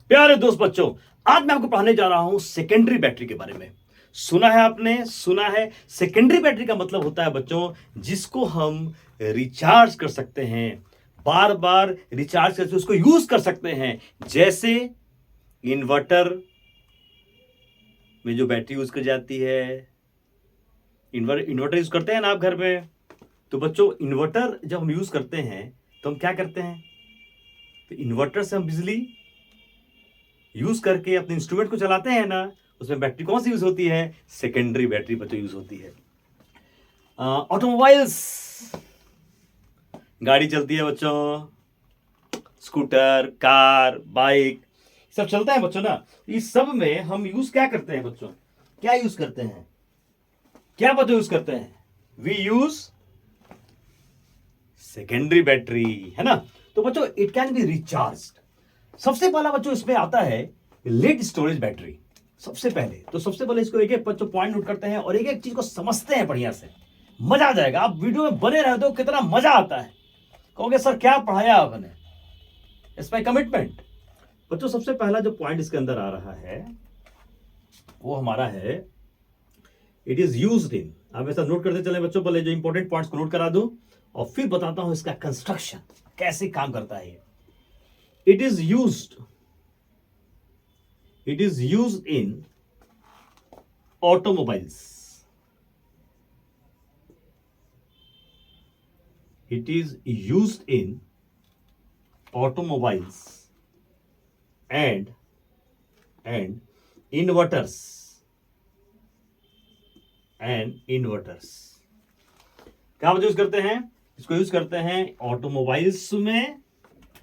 प्यारे दोस्त बच्चों, आज मैं आपको पढ़ाने जा रहा हूं सेकेंडरी बैटरी के बारे में। सुना है आपने? सुना है। सेकेंडरी बैटरी का मतलब होता है बच्चों जिसको हम रिचार्ज कर सकते हैं, बार बार रिचार्ज करके उसको यूज कर सकते हैं। जैसे इन्वर्टर में जो बैटरी यूज कर जाती है, इन्वर्टर यूज करते हैं ना आप घर में। तो बच्चों इन्वर्टर जब हम यूज करते हैं तो हम क्या करते हैं? तो इन्वर्टर से हम बिजली यूज करके अपने इंस्ट्रूमेंट को चलाते हैं ना। उसमें बैटरी कौन सी यूज होती है? सेकेंडरी बैटरी बच्चों यूज होती है। ऑटोमोबाइल्स, गाड़ी चलती है बच्चों, स्कूटर, कार, बाइक, सब चलता है बच्चों ना। इस सब में हम यूज क्या करते हैं बच्चों? क्या यूज करते हैं? क्या बच्चों यूज करते हैं? वी यूज सेकेंडरी बैटरी, है ना। तो बच्चों इट कैन बी रिचार्ज। सबसे पहला बच्चों इसमें आता है लेड स्टोरेज बैटरी। सबसे पहले इसको एक एक बच्चों पॉइंट नोट करते हैं और एक एक चीज को समझते हैं बढ़िया से। मजा आ जाएगा। आप वीडियो में बने रहते हो, कितना मजा आता है। कहोगे सर क्या पढ़ाया आपने, इट्स माय कमिटमेंट। बच्चों सबसे पहला जो पॉइंट इसके अंदर आ रहा है वो हमारा है इट इज यूज्ड इन। आप ऐसा नोट करते चले बच्चों, पहले जो इंपॉर्टेंट पॉइंट्स को नोट करा दूं और फिर बताता हूं इसका कंस्ट्रक्शन कैसे काम करता है। It is used in automobiles. It is used in automobiles and inverters क्या यूज करते हैं? इसको यूज करते हैं ऑटोमोबाइल्स में,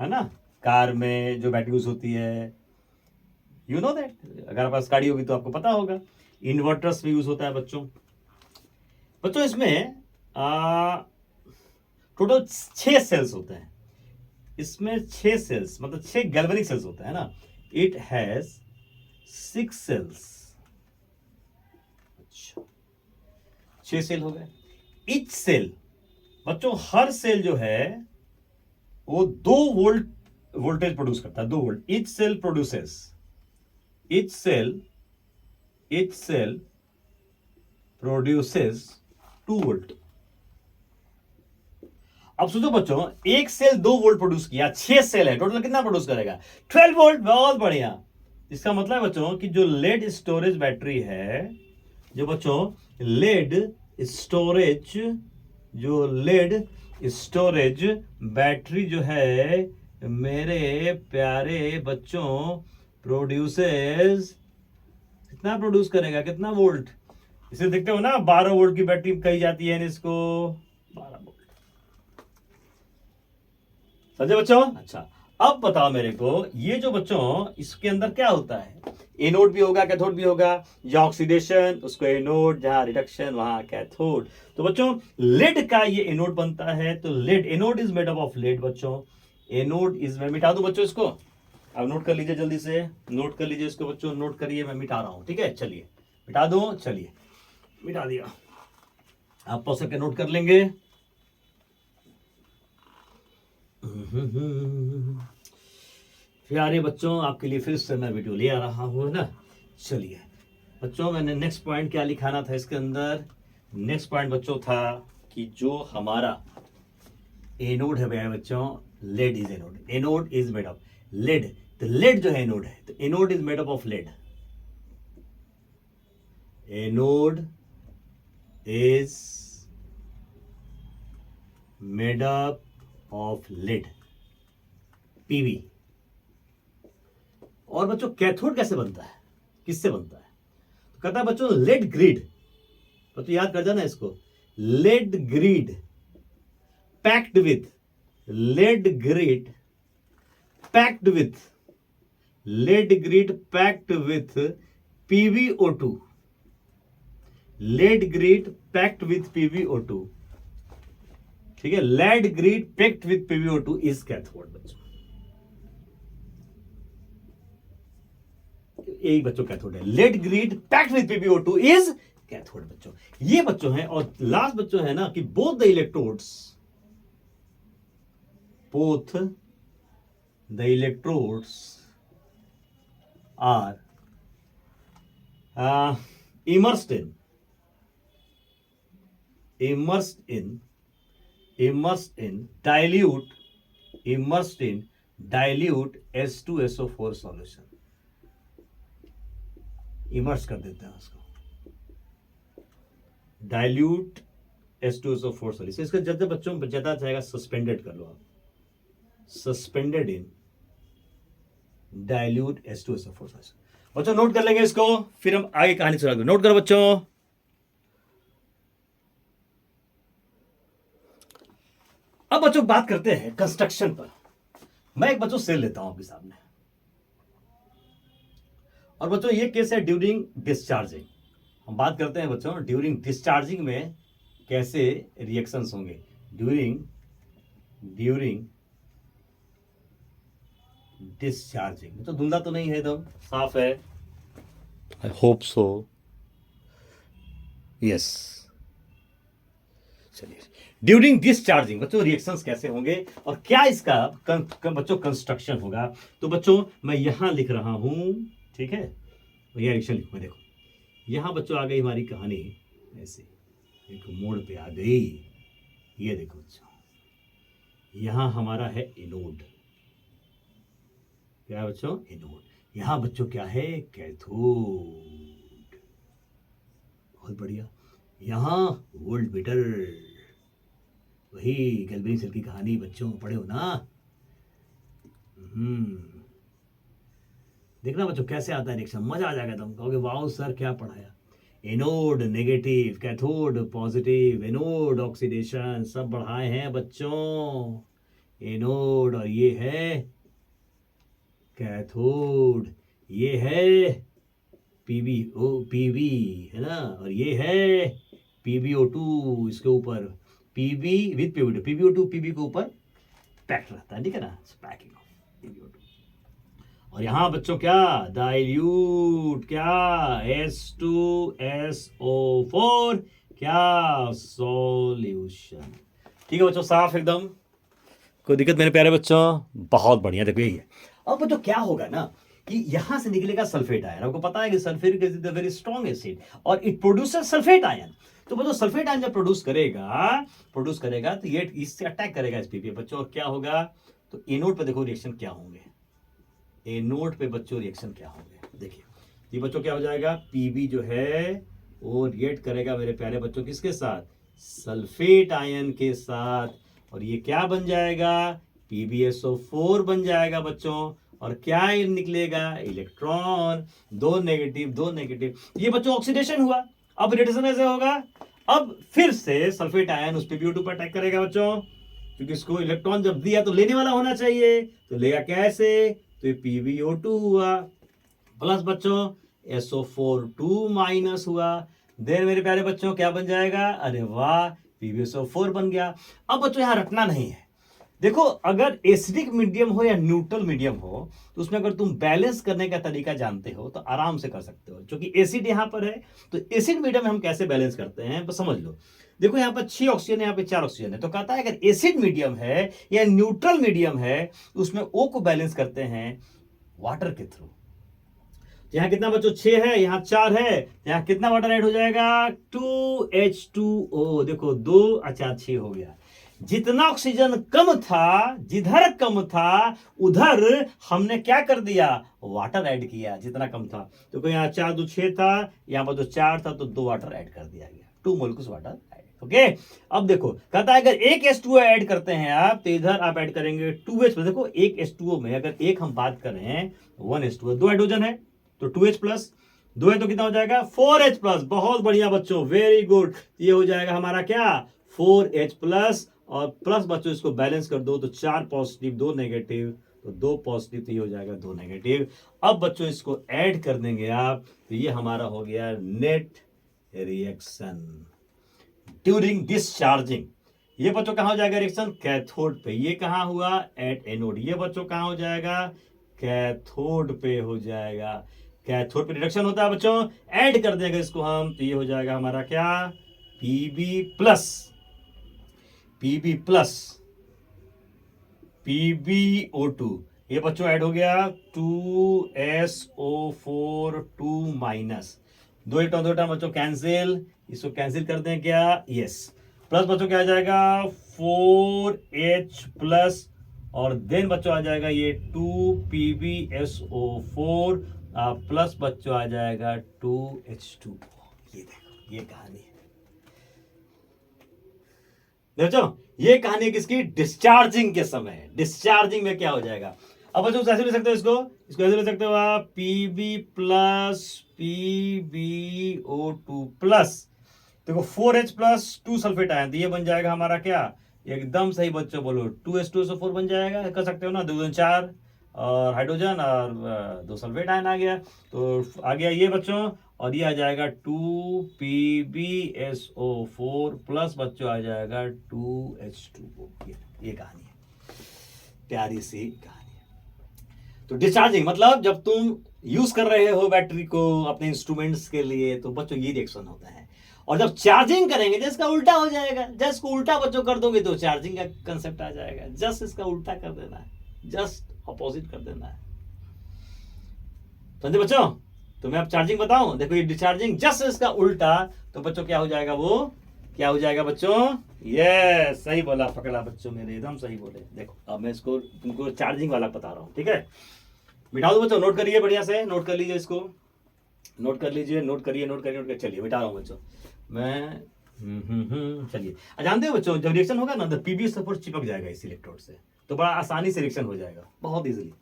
है ना। कार में जो बैटरी यूज होती है, यू नो दैट। अगर आपके पास गाड़ी होगी तो आपको पता होगा। इन्वर्टर्स में यूज होता है बच्चों इसमें टोटल 6 सेल्स होते हैं। इसमें 6 सेल्स मतलब 6 गैल्वेनिक सेल्स होते हैं ना। It has 6 cells. अच्छा, 6 सेल हो गए। ईच सेल बच्चों, हर सेल जो है वो 2 वोल्टेज प्रोड्यूस करता है। 2 volt. Each cell produces 2 volt. अब सोचो बच्चों, एक सेल 2 वोल्ट प्रोड्यूस किया, 6 सेल है, टोटल कितना प्रोड्यूस करेगा? 12 वोल्ट। बहुत बढ़िया। इसका मतलब है बच्चों कि जो लेड स्टोरेज बैटरी है, जो बच्चों लेड स्टोरेज बैटरी जो है मेरे प्यारे बच्चों प्रोड्यूसेस, कितना प्रोड्यूस करेगा? कितना वोल्ट? इसे देखते हो ना, 12 वोल्ट की बैटरी कही जाती है इसको, 12 वोल्ट। समझे बच्चों? अच्छा, अब बताओ मेरे को, ये जो बच्चों इसके अंदर क्या होता है? एनोड भी होगा, कैथोड भी होगा। जहां ऑक्सीडेशन उसको एनोड, जहां रिडक्शन वहां कैथोड। तो बच्चों लेड का ये एनोड बनता है। तो lead, anode is made up of lead बच्चों। एनोड इज, मैं मिटा दूं बच्चों इसको, अब नोट कर लीजिए, जल्दी से नोट कर लीजिए इसको बच्चों, नोट करिए, मैं मिटा रहा हूं। ठीक है, चलिए मिटा दो। चलिए मिटा दिया। आप पॉज करके नोट कर लेंगे। प्यारे बच्चों, आपके लिए फिर से मैं वीडियो ले आ रहा हूं ना। चलिए बच्चों, मैंने नेक्स्ट पॉइंट क्या लिखाना था इसके अंदर? नेक्स्ट पॉइंट बच्चों था कि जो हमारा एनोड है भैया बच्चों, lead is anode. Anode is made of lead. तो लेड जो है एनोड है, तो anode is made up of lead. Anode is made up of lead, PV. और बच्चों कैथोड कैसे बनता है? किससे बनता है? तो कहता है बच्चों लेड ग्रिड। तो याद कर जाना इसको, lead grid packed with, lead grid packed with PbO2। Lead grid packed with PbO2। ठीक है, lead grid packed with PbO2 is cathode बच्चों। यही बच्चों कैथोड है। Lead grid packed with PbO2 is cathode बच्चों। ये बच्चों है। और लास्ट बच्चों है ना कि both the electrodes are immersed in dilute H2SO4 solution. Immerse कर देते हैं उसको, डाइल्यूट H2SO4 सॉल्यूशन. इसका जब जब बच्चों ज्यादा चाहेगा सस्पेंडेड कर लो आप, suspended in dilute H2SO4 solution. बच्चों नोट कर लेंगे इसको, फिर हम आगे कहानी सुना देंगे. नोट करो बच्चों. अब बच्चों बात करते हैं कंस्ट्रक्शन पर. मैं एक बच्चों सेल लेता हूं आपके सामने, और बच्चों ये केस है ड्यूरिंग डिस्चार्जिंग. हम बात करते हैं बच्चों ड्यूरिंग डिस्चार्जिंग में कैसे रिएक्शंस होंगे. During discharging. तो धुंधला तो नहीं है, एकदम साफ है. I hope so. यस. चलिए, ड्यूरिंग डिस्चार्जिंग बच्चों रिएक्शंस कैसे होंगे और क्या इसका बच्चों कंस्ट्रक्शन होगा. तो बच्चों मैं यहां लिख रहा हूं, ठीक है, यह रिएक्शन लिखूंगा. देखो यहां बच्चों आ गई हमारी कहानी, ऐसे एक मोड़ पे आ गई. ये देखो बच्चों, यहां हमारा है एनोड. क्या है बच्चों? एनोड. यहां बच्चों क्या है? कैथोड. बहुत बढ़िया. यहां वोल्ट मीटर. वही गैल्वेनिक सेल की कहानी बच्चों पढ़े हो ना. देखना बच्चों कैसे आता है रिएक्शन, मजा आ जाएगा. तुम कहोगे वाओ सर क्या पढ़ाया. Anode negative, cathode positive, anode oxidation सब बढ़ाए हैं बच्चों. एनोड, और ये है कैथोड, ये है पीबी है ना, और ये है PbO2. इसके ऊपर पीबी विद PbO2 पीबी के ऊपर पैक्ड रहता है, ठीक है ना, पैकिंग ऑफ PbO2. और यहां बच्चों क्या? डाइल्यूट क्या? H2SO4 क्या? सॉल्यूशन. ठीक है बच्चों, साफ एकदम, कोई दिक्कत मेरे प्यारे बच्चों? बहुत बढ़िया. देखो यही है. अब बच्चों क्या होगा ना कि यहां से निकलेगा सल्फेट आयन. आपको पता है कि sulphuric acid is a very strong acid और इट प्रोड्यूसेस सल्फेट आयन. तो बच्चों सल्फेट आयन जब प्रोड्यूस करेगा तो ये इससे अटैक करेगा इस पीपी बच्चों. और क्या होगा? तो एनोड पे देखो रिएक्शन क्या होंगे. एनोड पे बच्चों रिएक्शन क्या होंगे देखिए. ये बच्चों क्या हो जाएगा? पीबी जो है वो रिएक्ट करेगा मेरे प्यारे बच्चों किसके साथ? सल्फेट आयन के साथ. और ये क्या बन जाएगा? PbSO4 बन जाएगा बच्चों. और क्या निकलेगा? इलेक्ट्रॉन. दो नेगेटिव. ये बच्चों ऑक्सीडेशन हुआ. अब रिडक्शन ऐसे होगा. अब फिर से सल्फेट आयन उस PbO2 पर अटैक करेगा बच्चों, क्योंकि इसको इलेक्ट्रॉन जब दिया तो लेने वाला होना चाहिए. तो लेगा कैसे? तो ये PbO2 हुआ प्लस बच्चों SO4 2 माइनस हुआ. देन मेरे प्यारे बच्चों क्या बन जाएगा? अरे वाह, PbSO4 बन गया. अब बच्चों यहां रटना नहीं है. देखो अगर एसिडिक मीडियम हो या न्यूट्रल मीडियम हो तो उसमें अगर तुम बैलेंस करने का तरीका जानते हो तो आराम से कर सकते हो. क्योंकि एसिड यहां पर है तो एसिड मीडियम में हम कैसे बैलेंस करते हैं बस समझ लो. देखो यहां पर 6 ऑक्सीजन है, यहां पे 4 ऑक्सीजन है. तो कहता है अगर एसिड मीडियम है या न्यूट्रल मीडियम है तो उसमें O को बैलेंस करते हैं वाटर के थ्रू. यहां कितना बच्चों? 6 है, यहां 4 है, यहां कितना वाटर ऐड हो जाएगा? 2H2O. देखो 2 अच्छा 6 हो गया. जितना ऑक्सीजन कम था, जिधर कम था उधर हमने क्या कर दिया? वाटर ऐड किया जितना कम था. तो यहाँ 4 2 6 था, यहाँ पर तो 4 था तो 2 वाटर ऐड कर दिया गया. 2 मोलिकुल्स वाटर ऐड. ओके. अब देखो कहता है अगर एक H2O ऐड करते हैं आप तो इधर आप ऐड करेंगे 2H. देखो एक H2O में अगर एक हम बात कर रहे हैं 1H2O, 2 हाइड्रोजन है तो 2H प्लस 2 है तो कितना हो जाएगा? 4H plus. बहुत बढ़िया बच्चों, वेरी गुड. ये हो जाएगा हमारा क्या? 4H plus. और प्लस बच्चों इसको बैलेंस कर दो तो 4 पॉजिटिव 2 नेगेटिव, तो 2 पॉजिटिव तो ये हो जाएगा 2 नेगेटिव. अब बच्चों इसको ऐड कर देंगे आप तो ये हमारा हो गया नेट रिएक्शन ड्यूरिंग डिस्चार्जिंग. ये बच्चों कहां हो जाएगा रिएक्शन? कैथोड पे. ये कहां हुआ? At anode. ये बच्चों कहां हो जाएगा? कैथोड पे हो जाएगा. कैथोड पे रिडक्शन होता है बच्चों. ऐड कर देंगे इसको हम तो ये हो जाएगा हमारा क्या? PbO2. ये बच्चों ऐड हो गया 2SO4 2 माइनस, दो इलेक्ट्रॉन बच्चों कैंसिल, इसको कैंसिल कर दें क्या, यस, प्लस बच्चों क्या आ जाएगा 4H प्लस, और देन बच्चों आ जाएगा ये 2PbSO4 प्लस बच्चों आ जाएगा 2H2O। ये देखो ये कहानी है देखो, ये कहानी किसकी, डिस्चार्जिंग के समय, डिस्चार्जिंग में क्या हो जाएगा। अब बच्चों ऐसे ले सकते हो इसको, इसको ऐसे ले सकते हो आप Pb प्लस PbO2 प्लस, देखो 4H प्लस 2 सल्फेट आयन, तो ये बन जाएगा हमारा क्या, एकदम सही बच्चों बोलो 2H2SO4 बन जाएगा, कर सकते हो ना, 2 4 और हाइड्रोजन और 2 सल्फेट आयन आ गया, तो आ गया ये बच्चों, और ये आ जाएगा 2PbSO4 प्लस बच्चों आ जाएगा 2H2O। ये कहानी है, प्यारी सी कहानी है। तो डिस्चार्जिंग मतलब जब तुम यूज कर रहे हो बैटरी को अपने इंस्ट्रूमेंट्स के लिए, तो बच्चों ये रिएक्शन होता है, और जब चार्जिंग करेंगे जस्ट इसका उल्टा हो जाएगा, जस्ट को उल्टा बच्चों कर दोगे तो चार्जिंग का कंसेप्ट आ जाएगा, जस्ट इसका उल्टा कर देना है, जस्ट अपोजिट कर देना है, समझे बच्चों। तो मैं अब चार्जिंग बताऊं, देखो ये डिस्चार्जिंग जस्ट इसका उल्टा, तो बच्चों क्या हो जाएगा, वो क्या हो जाएगा बच्चों, ये सही बोला, पकड़ा बच्चों मेरे, एकदम सही बोले। देखो अब मैं इसको तुमको चार्जिंग वाला बता रहा हूं, ठीक है, मिटा दो बच्चों, नोट करिए बढ़िया से, नोट कर लीजिए इसको, नोट कर लीजिए, नोट करिए, नोट करिए, नोट करिए, चलिए मिटा रहा हूं बच्चों मैं। चलिए, जानते हो बच्चों जब रिएक्शन होगा ना, तो PbSO4 चिपक जाएगा इस इलेक्ट्रोड से, तो बड़ा आसानी से रिएक्शन हो जाएगा, बहुत इजीली।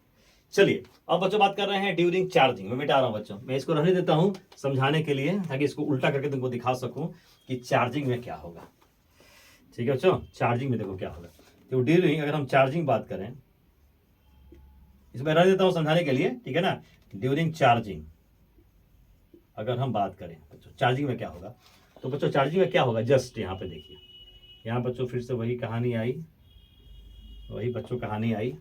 चलिए अब बच्चों बात कर रहे हैं ड्यूरिंग चार्जिंग, मैं मिटा रहा हूं बच्चों, मैं इसको रहने देता हूं समझाने के लिए, ताकि इसको उल्टा करके तुमको दिखा सकूं कि चार्जिंग में क्या होगा, ठीक है बच्चों। चार्जिंग में देखो क्या होगा, तो ड्यूरिंग अगर हम चार्जिंग बात करें, इसमें रह देता हूं समझाने के लिए, ठीक है ना, ड्यूरिंग चार्जिंग अगर हम बात करें बच्चों चार्जिंग में क्या होगा, तो बच्चों चार्जिंग में क्या होगा, जस्ट यहाँ पे देखिए, यहाँ बच्चों फिर से वही कहानी आई, वही बच्चों कहानी आई,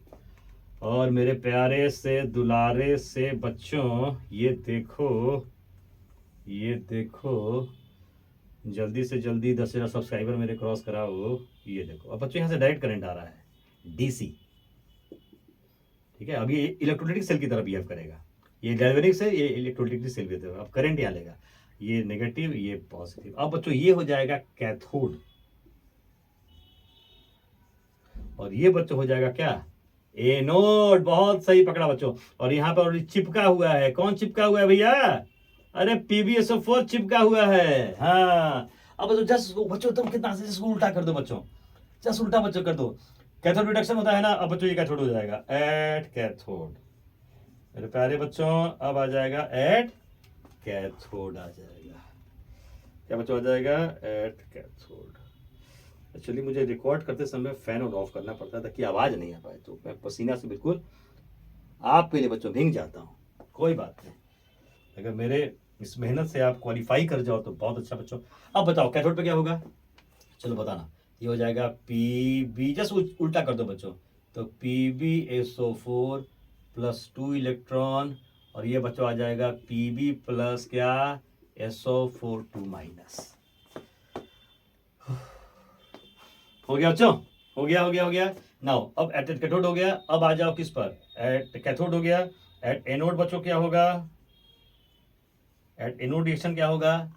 और मेरे प्यारे से दुलारे से बच्चों ये देखो, ये देखो, जल्दी से जल्दी 10,000 सब्सक्राइबर मेरे क्रॉस कराओ। ये देखो अब बच्चों यहाँ से डायरेक्ट करंट आ रहा है, DC, ठीक है, अब ये इलेक्ट्रोलाइटिक सेल की तरह बिहेव करेगा, ये गैल्वेनिक से ये इलेक्ट्रोलाइटिक सेल की तरह, अब करंट यहाँ लेगा, ये नेगेटिव ये पॉजिटिव, अब बच्चों ये हो जाएगा कैथोड, और ये बच्चों हो जाएगा क्या, एनोड, बहुत सही पकड़ा बच्चों, और यहाँ पर चिपका हुआ है, कौन चिपका हुआ है भैया, अरे PbSO4 चिपका हुआ है, हाँ। अब बच्चों जस्ट बच्चों तुम कितना से इसको उल्टा कर दो बच्चों, जस्ट उल्टा बच्चों कर दो, कैथोड रिडक्शन होता है ना, अब बच्चों ये कैथोड हो जाएगा एट कैथोड, मेरे प्यारे बच्चों अब आ जाएगा एट कैथोड आ जाएगा, क्या बच्चों आ जाएगा एट कैथोड। एक्चुअली मुझे रिकॉर्ड करते समय फैन और ऑफ करना पड़ता है ताकि आवाज नहीं आ पाए, तो मैं पसीना से बिल्कुल आपके लिए बच्चों भींग जाता हूँ, कोई बात नहीं, अगर मेरे इस मेहनत से आप क्वालिफाई कर जाओ तो बहुत अच्छा बच्चों। अब बताओ कैथोड पे क्या होगा, चलो बताना, ये हो जाएगा Pb, जस्ट उल्टा कर दो बच्चों, तो PbSO4 प्लस 2 इलेक्ट्रॉन, और ये बच्चों आ जाएगा Pb प्लस क्या SO4 2 माइनस, हो गया बच्चों, हो गया हो गया हो गया। नाउ अब एट कैथोड हो गया, अब आ जाओ किस पर, एट कैथोड हो गया, एट एनोड बच्चों क्या होगा, एट एनोड रिएक्शन क्या होगा,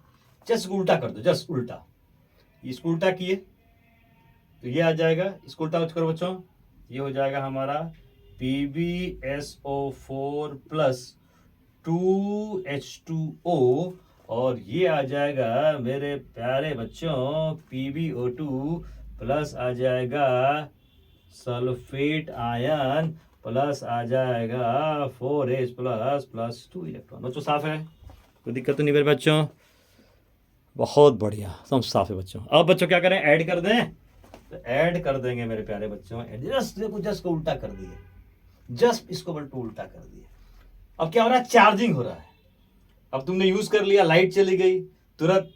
जस्ट उल्टा कर दो, जस्ट उल्टा, इसको उल्टा किए तो ये आ जाएगा, इसको उल्टा करो बच्चों, ये हो जाएगा हमारा PbSO4 प्लस 2H2O, और ये आ जाएगा मेरे प्यारे बच्चों PbO2 प्लस आ जाएगा सल्फेट आयन प्लस आ जाएगा 4H प्लस प्लस 2 इलेक्ट्रॉन। बच्चों साफ है, कोई दिक्कत तो नहीं मेरे बच्चों, बहुत बढ़िया, सब साफ है बच्चों। अब बच्चों क्या करें, ऐड कर दें, तो ऐड कर देंगे मेरे प्यारे बच्चों, जस्ट देखो जस्ट को उल्टा कर दिए, जस्ट इसको बल्टू उल्टा कर दिए। अब क्या हो रहा है, चार्जिंग हो रहा है, अब तुमने यूज कर लिया, लाइट चली गई, तुरंत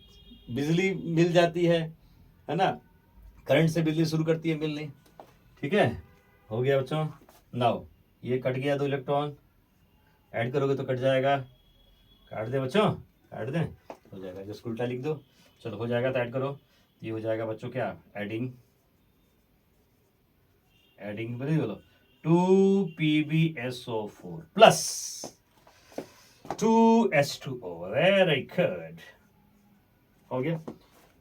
बिजली मिल जाती है ना, करंट से बिजली शुरू करती है मिलनी, ठीक है, हो गया बच्चों। नाउ ये कट गया 2 इलेक्ट्रॉन, ऐड करोगे तो कट जाएगा, काट दे बच्चों, काट दें, हो जाएगा, जस्ट उल्टा लिख दो, चलो हो जाएगा तो ऐड करो, ये हो जाएगा बच्चों क्या, एडिंग, एडिंग बोलो, 2PbSO4 plus 2H2O। Very good, हो गया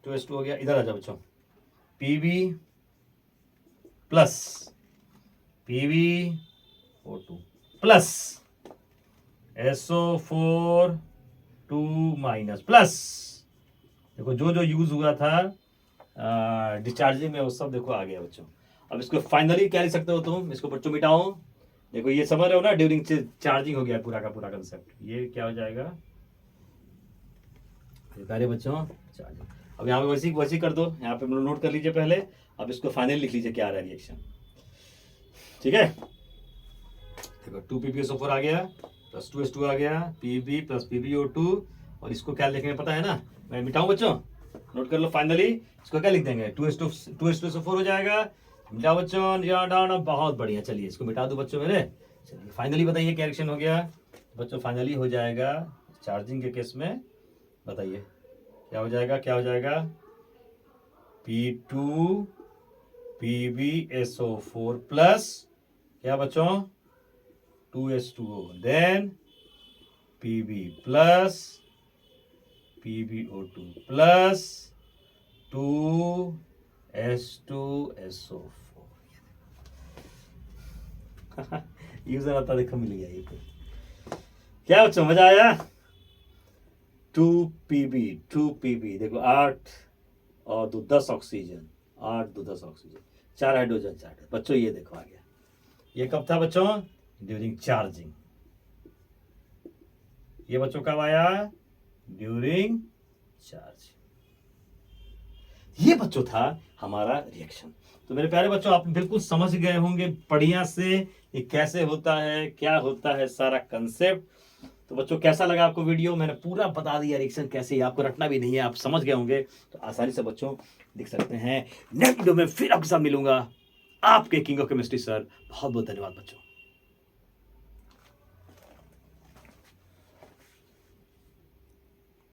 2H2 हो गया। इधर आ जाओ बच्चों, Pb plus PbO2 plus SO4 2 minus plus. देखो जो जो यूज हुआ था डिस्चार्जिंग में वो सब देखो आ गया बच्चों। अब इसको फाइनली क्या लिख सकते हो तुम, इसको बच्चों मिटाओ। देखो ये समझ रहे हो ना, ड्यूरिंग चार्जिंग हो गया पूरा का पूरा कंसेप्ट। ये क्या हो जाएगा प्यारे बच्चों, चार्जिंग। अब यहाँ पे वैसी वैसी कर दो, यहाँ पे नोट कर लीजिए पहले। अब इसको फाइनली लिख लीजिए क्या आ रहा है रिएक्शन, ठीक है। देखो 2PbSO4 आ गया प्लस 2H2 आ गया, Pb प्लस PbO2। और इसको क्या लिखेंगे पता है ना, मैं मिटाऊं बच्चों, नोट कर लो। फाइनली इसको क्या लिख देंगे, 2H2SO4 हो जाएगा। मिटाओ बच्चों, डाउन। बहुत बढ़िया, चलिए इसको मिटा दो बच्चों मेरे। चलिए फाइनली बताइए क्या रिएक्शन हो गया बच्चों। फाइनली हो जाएगा चार्जिंग के केस में, बताइए क्या हो जाएगा, क्या हो जाएगा। P2PbSO4 प्लस क्या बच्चों 2H2O, then Pb plus PbO2 plus 2H2SO4। यूजर आता देखो, मिल गया ये तो। क्या बच्चों मजा आया। 2Pb देखो 8 और 2 10 ऑक्सीजन, 8 2 10 ऑक्सीजन, 4 हाइड्रोजन 4 बच्चों। ये देखो आ गया। ये कब था बच्चों, ड्यूरिंग चार्जिंग। ये बच्चों कब आया, ड्यूरिंग चार्ज। ये बच्चों था हमारा रिएक्शन। तो मेरे प्यारे बच्चों आप बिल्कुल समझ गए होंगे बढ़िया से ये कैसे होता है, क्या होता है सारा कंसेप्ट। तो बच्चों कैसा लगा आपको वीडियो, मैंने पूरा बता दिया रिएक्शन कैसे, आपको रटना भी नहीं है, आप समझ गए होंगे। तो आसानी से बच्चों देख सकते हैं। नेक्स्ट वीडियो में फिर आपके साथ मिलूंगा, आपके किंग ऑफ केमिस्ट्री सर। बहुत बहुत धन्यवाद बच्चों।